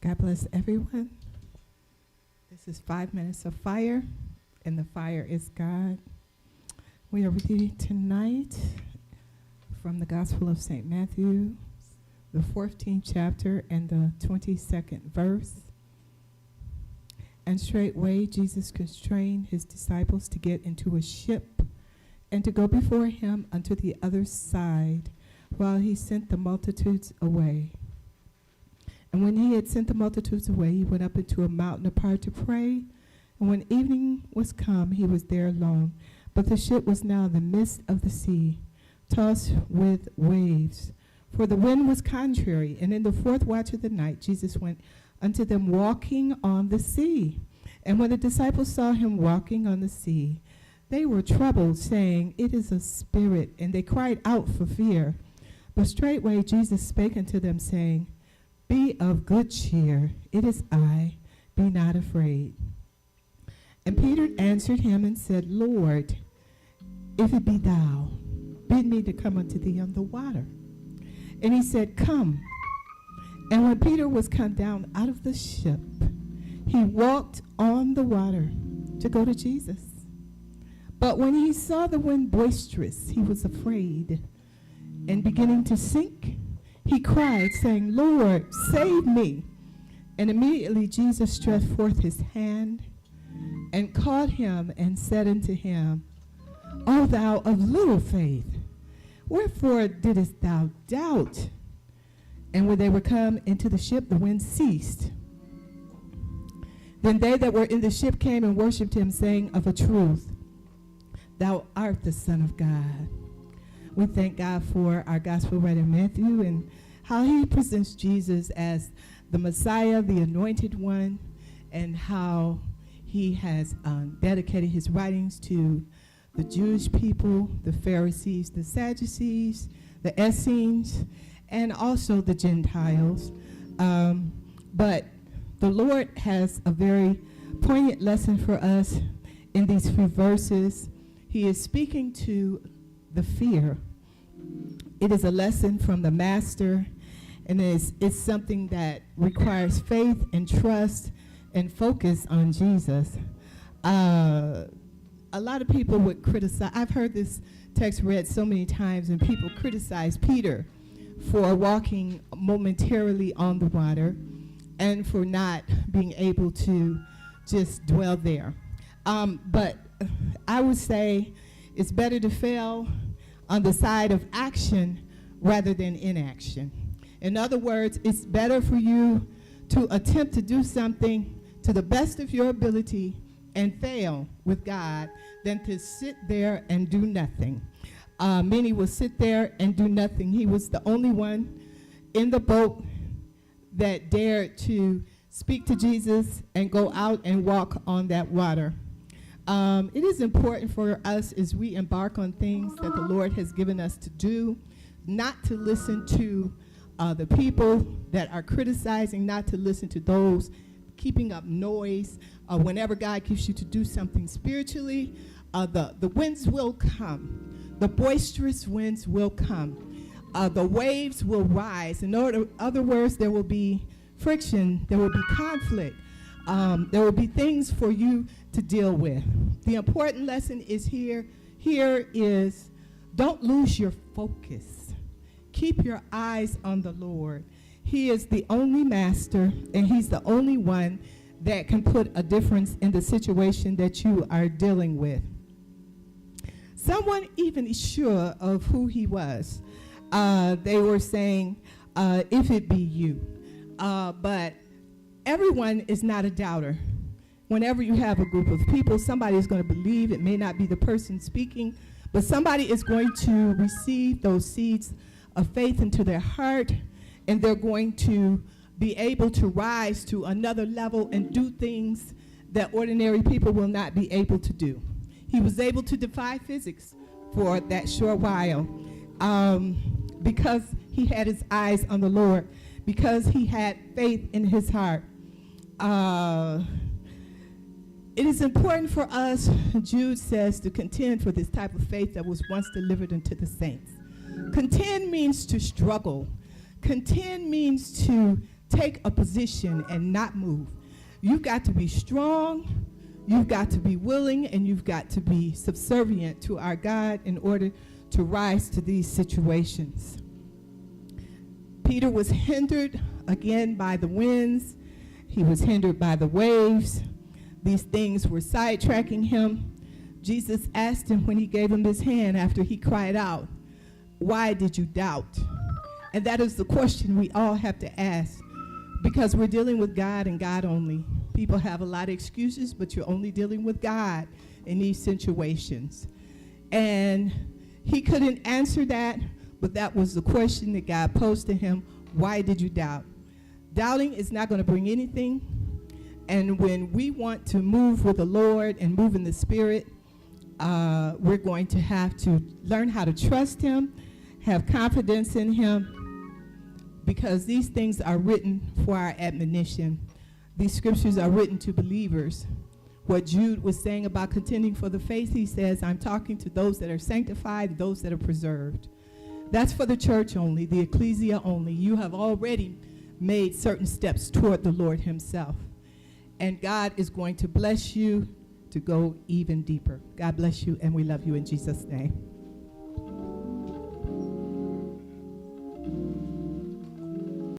God bless everyone. This is 5 minutes of fire, and the fire is God. We are reading tonight from the Gospel of St. Matthew, the 14th chapter and the 22nd verse. And straightway Jesus constrained his disciples to get into a ship and to go before him unto the other side, while he sent the multitudes away. And when he had sent the multitudes away, he went up into a mountain apart to pray. And when evening was come, he was there alone. But the ship was now in the midst of the sea, tossed with waves. For the wind was contrary. And in the fourth watch of the night, Jesus went unto them walking on the sea. And when the disciples saw him walking on the sea, they were troubled, saying, It is a spirit. And they cried out for fear. But straightway Jesus spake unto them, saying, Be of good cheer, it is I, be not afraid. And Peter answered him and said, Lord, if it be thou, bid me to come unto thee on the water. And he said, Come. And when Peter was come down out of the ship, he walked on the water to go to Jesus. But when he saw the wind boisterous, he was afraid, and beginning to sink, he cried, saying, Lord, save me. And immediately Jesus stretched forth his hand and caught him and said unto him, O thou of little faith, wherefore didst thou doubt? And when they were come into the ship, the wind ceased. Then they that were in the ship came and worshipped him, saying, Of a truth, thou art the Son of God. We thank God for our gospel writer Matthew and how he presents Jesus as the Messiah, the anointed one, and how he has dedicated his writings to the Jewish people, the Pharisees, the Sadducees, the Essenes, and also the Gentiles. But the Lord has a very poignant lesson for us in these few verses. He is speaking to the fear. It is a lesson from the Master, and it's something that requires faith and trust and focus on Jesus. A lot of people would criticize. I've heard this text read so many times, and people criticize Peter for walking momentarily on the water and for not being able to just dwell there. But I would say it's better to fail on the side of action rather than inaction. In other words, it's better for you to attempt to do something to the best of your ability and fail with God than to sit there and do nothing. Many will sit there and do nothing. He was the only one in the boat that dared to speak to Jesus and go out and walk on that water. It is important for us as we embark on things that the Lord has given us to do, not to listen to the people that are criticizing, not to listen to those keeping up noise. Whenever God gives you to do something spiritually, the winds will come. The boisterous winds will come. The waves will rise. In other words, there will be friction. There will be conflict. There will be things for you to deal with. The important lesson is here is don't lose your focus. Keep your eyes on the Lord. He is the only master, and he's the only one that can put a difference in the situation that you are dealing with. Someone even is sure of who he was. They were saying, if it be you. But everyone is not a doubter. Whenever you have a group of people, somebody is going to believe. It may not be the person speaking, but somebody is going to receive those seeds of faith into their heart, and they're going to be able to rise to another level and do things that ordinary people will not be able to do. He was able to defy physics for that short while because he had his eyes on the Lord, because he had faith in his heart. It is important for us, Jude says, to contend for this type of faith that was once delivered unto the saints. Contend means to struggle. Contend means to take a position and not move. You've got to be strong, you've got to be willing, and you've got to be subservient to our God in order to rise to these situations. Peter was hindered again by the winds. He was hindered by the waves. These things were sidetracking him. Jesus asked him when he gave him his hand after he cried out, "Why did you doubt?" And that is the question we all have to ask, because we're dealing with God and God only. People have a lot of excuses, but you're only dealing with God in these situations. And he couldn't answer that, but that was the question that God posed to him. Why did you doubt? Doubting is not going to bring anything. And when we want to move with the Lord and move in the Spirit, we're going to have to learn how to trust him, have confidence in him, because these things are written for our admonition. These scriptures are written to believers. What Jude was saying about contending for the faith, he says, I'm talking to those that are sanctified, those that are preserved. That's for the church only, the ecclesia only. You have already made certain steps toward the Lord himself. And God is going to bless you to go even deeper. God bless you, and we love you in Jesus' name.